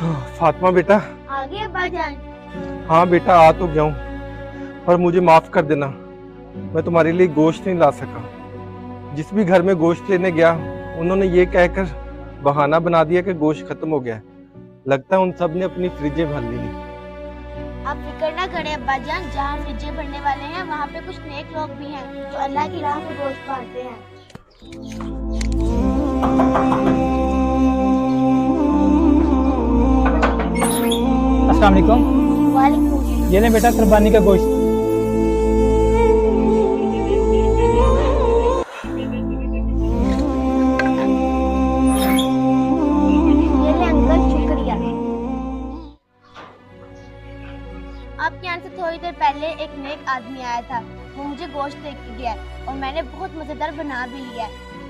फातिमा बेटा। आ गए अब्बाजान। हाँ बेटा, आ तो गया हूँ, पर मुझे माफ कर देना, मैं तुम्हारे लिए गोश्त नहीं ला सका। जिस भी घर में गोश्त लेने गया, उन्होंने ये कहकर बहाना बना दिया कि गोश्त खत्म हो गया है। लगता है उन सब ने अपनी फ्रिजें भर ली हैं। आप फिक्र ना करें अब्बाजान, जहाँ फ्रिजें भरने वाले हैं वहाँ पे कुछ नेक लोग भी हैं जो अल्लाह की राह में गोश्त बांटते हैं। अस्सलाम वालेकुम। वालेकुम। ये ले बेटा कुर्बानी का गोश्त। ये ले अंकल, शुक्रिया। आपके यहाँ से थोड़ी देर पहले एक नेक आदमी आया था, वो मुझे गोश्त दे के गया और मैंने बहुत मजेदार बना भी लिया है।